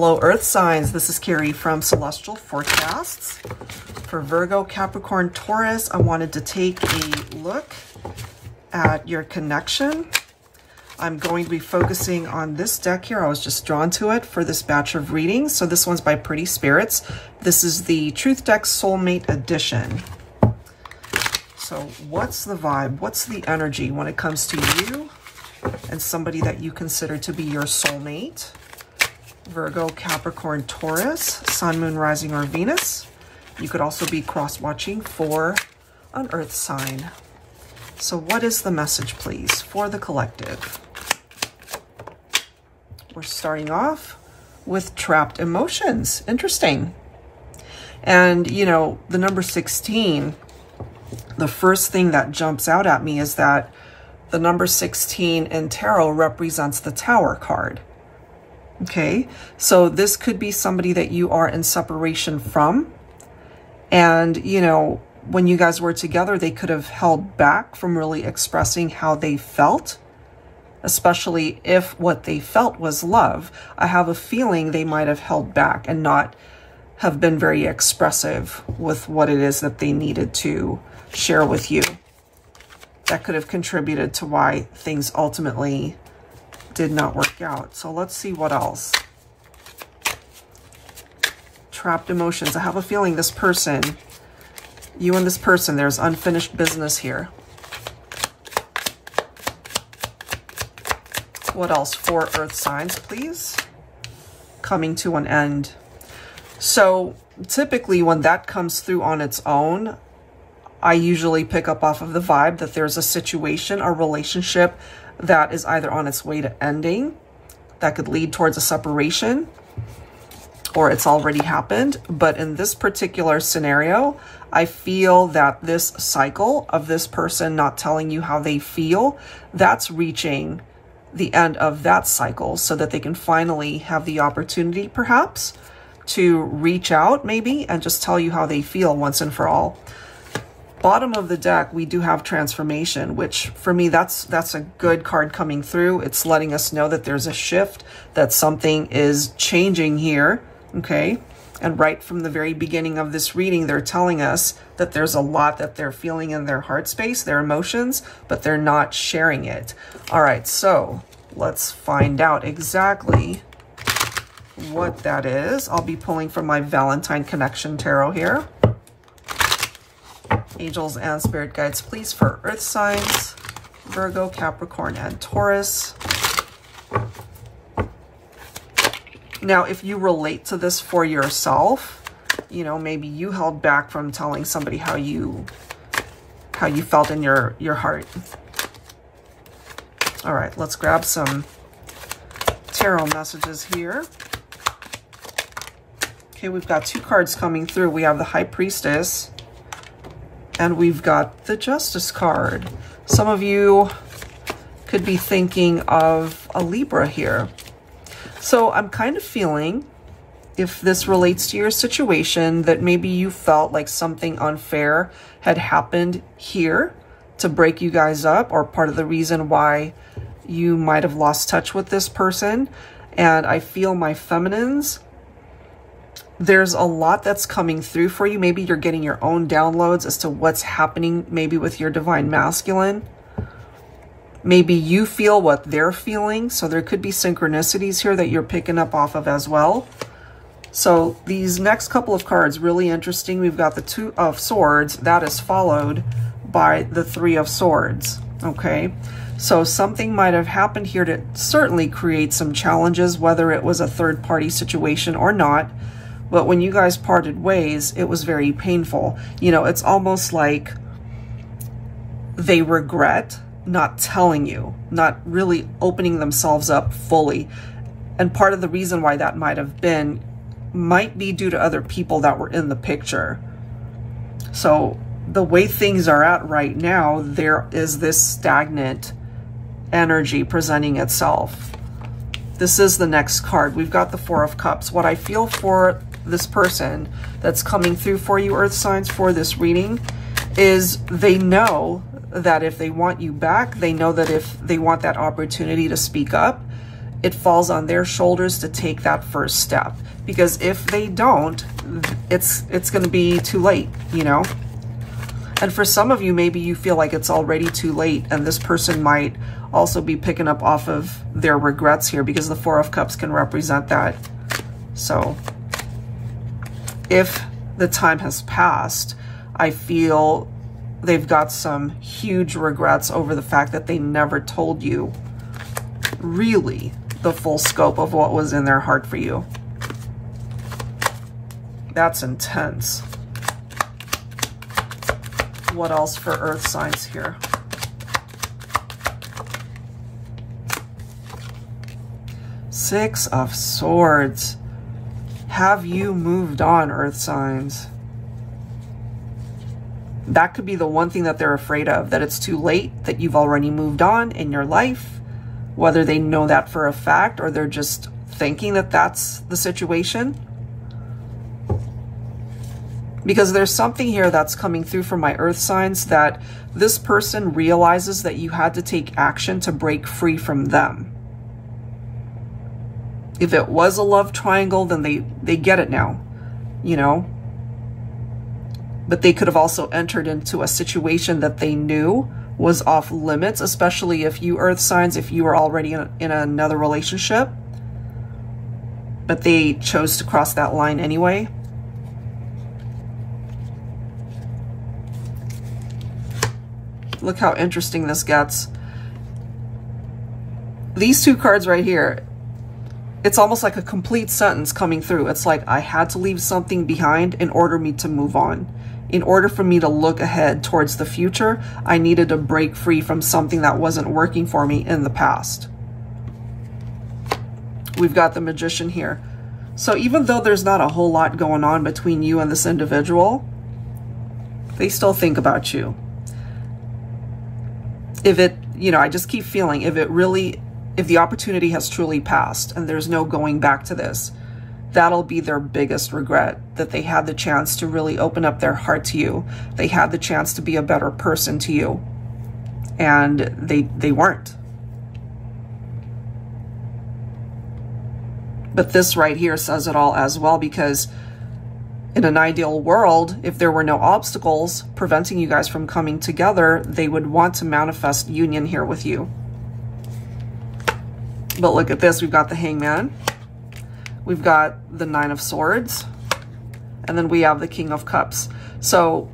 Hello Earth signs, this is Carrie from Celestial Forecasts. For Virgo, Capricorn, Taurus, I wanted to take a look at your connection. I'm going to be focusing on this deck here. I was just drawn to it for this batch of readings. So this one's by Pretty Spirits. This is the Truth Deck Soulmate Edition. So what's the vibe? What's the energy when it comes to you and somebody that you consider to be your soulmate? Virgo, Capricorn, Taurus, Sun, Moon, Rising, or Venus. You could also be cross-watching for an Earth sign. So what is the message, please, for the collective? We're starting off with trapped emotions. Interesting. And, you know, the number 16, the first thing that jumps out at me is that the number 16 in tarot represents the Tower card. Okay, so this could be somebody that you are in separation from. And, you know, when you guys were together, they could have held back from really expressing how they felt, especially if what they felt was love. I have a feeling they might have held back and not have been very expressive with what it is that they needed to share with you. That could have contributed to why things ultimately did not work out. So let's see what else. Trapped emotions. I have a feeling this person, you and this person, there's unfinished business here. What else for Earth signs, please? Coming to an end. So typically when that comes through on its own, I usually pick up off of the vibe that there's a situation, a relationship that is either on its way to ending, that could lead towards a separation, or it's already happened. But in this particular scenario, I feel that this cycle of this person not telling you how they feel, that's reaching the end of that cycle so that they can finally have the opportunity perhaps to reach out maybe and just tell you how they feel once and for all. Bottom of the deck, we do have transformation, which for me, that's a good card coming through. It's letting us know that there's a shift, that something is changing here, okay? And right from the very beginning of this reading, they're telling us that there's a lot that they're feeling in their heart space, their emotions, but they're not sharing it. All right, so let's find out exactly what that is. I'll be pulling from my Valentine Connection Tarot here. Angels and spirit guides, please, for Earth signs, Virgo, Capricorn, and Taurus. Now, if you relate to this for yourself, you know, maybe you held back from telling somebody how you felt in your heart. All right, let's grab some tarot messages here. Okay, we've got two cards coming through. We have the High Priestess, and we've got the Justice card. Some of you could be thinking of a Libra here. So I'm kind of feeling, if this relates to your situation, that maybe you felt like something unfair had happened here to break you guys up, or part of the reason why you might have lost touch with this person. And I feel, my feminines, there's a lot that's coming through for you. Maybe you're getting your own downloads as to what's happening maybe with your divine masculine. Maybe you feel what they're feeling. So there could be synchronicities here that you're picking up off of as well. So these next couple of cards, really interesting. We've got the Two of Swords. That is followed by the Three of Swords. Okay. So something might have happened here to certainly create some challenges, whether it was a third-party situation or not. But when you guys parted ways, it was very painful. You know, it's almost like they regret not telling you, not really opening themselves up fully. And part of the reason why that might be due to other people that were in the picture. So the way things are at right now, there is this stagnant energy presenting itself. This is the next card. We've got the Four of Cups. What I feel for this person that's coming through for you, Earth signs, for this reading, is they know that if they want you back, they know that if they want that opportunity to speak up, it falls on their shoulders to take that first step. Because if they don't, it's going to be too late, you know? And for some of you, maybe you feel like it's already too late, and this person might also be picking up off of their regrets here, because the Four of Cups can represent that. So if the time has passed, I feel they've got some huge regrets over the fact that they never told you really the full scope of what was in their heart for you. That's intense. What else for earth signs here? Six of Swords. Have you moved on, earth signs? That could be the one thing that they're afraid of, that it's too late, that you've already moved on in your life, whether they know that for a fact or they're just thinking that that's the situation. Because there's something here that's coming through from my earth signs, that this person realizes that you had to take action to break free from them. If it was a love triangle, then they get it now, you know? But they could have also entered into a situation that they knew was off limits, especially if you earth signs, if you were already in another relationship, but they chose to cross that line anyway. Look how interesting this gets. These two cards right here, it's almost like a complete sentence coming through. It's like, I had to leave something behind in order for me to move on. In order for me to look ahead towards the future, I needed to break free from something that wasn't working for me in the past. We've got the Magician here. So even though there's not a whole lot going on between you and this individual, they still think about you. If it, you know, I just keep feeling if the opportunity has truly passed and there's no going back to this, that'll be their biggest regret, that they had the chance to really open up their heart to you. They had the chance to be a better person to you, and they weren't. But this right here says it all as well, because in an ideal world, if there were no obstacles preventing you guys from coming together, they would want to manifest union here with you. But look at this. We've got the Hangman. We've got the Nine of Swords. And then we have the King of Cups. So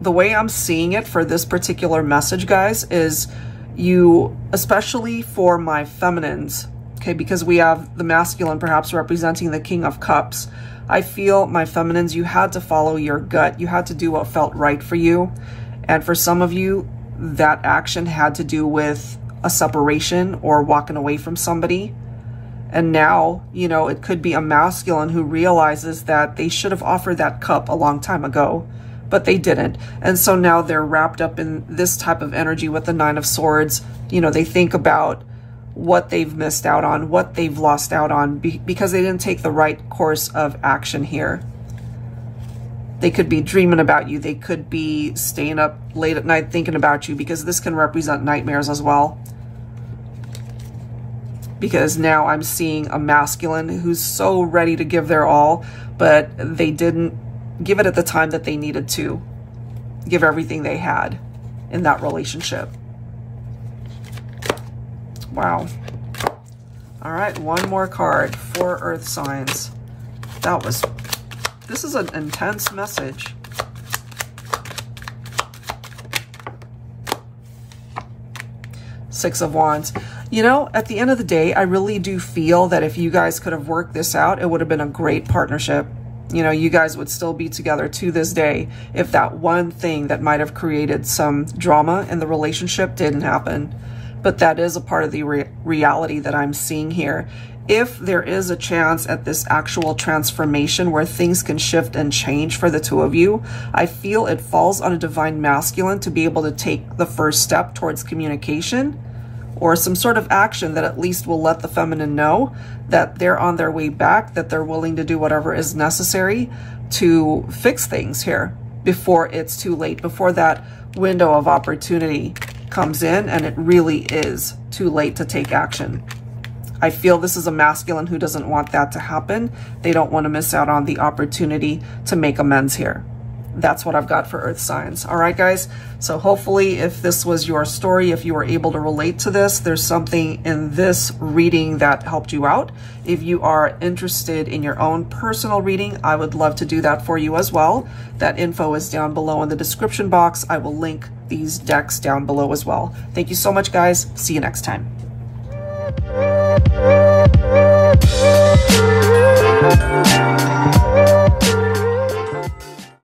the way I'm seeing it for this particular message, guys, is you, especially for my feminines, okay, because we have the masculine perhaps representing the King of Cups. I feel, my feminines, you had to follow your gut. You had to do what felt right for you. And for some of you, that action had to do with a separation or walking away from somebody. And now, you know, it could be a masculine who realizes that they should have offered that cup a long time ago, but they didn't. And so now they're wrapped up in this type of energy with the Nine of Swords. You know, they think about what they've missed out on, what they've lost out on, because they didn't take the right course of action here. They could be dreaming about you. They could be staying up late at night thinking about you, because this can represent nightmares as well. Because now I'm seeing a masculine who's so ready to give their all, but they didn't give it at the time that they needed to give everything they had in that relationship. Wow. All right, one more card for earth signs. This is an intense message. Six of Wands. You know, at the end of the day, I really do feel that if you guys could have worked this out, it would have been a great partnership. You know, you guys would still be together to this day if that one thing that might have created some drama in the relationship didn't happen. But that is a part of the reality that I'm seeing here. If there is a chance at this actual transformation where things can shift and change for the two of you, I feel it falls on a divine masculine to be able to take the first step towards communication or some sort of action that at least will let the feminine know that they're on their way back, that they're willing to do whatever is necessary to fix things here before it's too late, before that window of opportunity comes in and it really is too late to take action. I feel this is a masculine who doesn't want that to happen. They don't want to miss out on the opportunity to make amends here. That's what I've got for earth signs. All right, guys. So hopefully if this was your story, if you were able to relate to this, there's something in this reading that helped you out. If you are interested in your own personal reading, I would love to do that for you as well. That info is down below in the description box. I will link these decks down below as well. Thank you so much, guys. See you next time.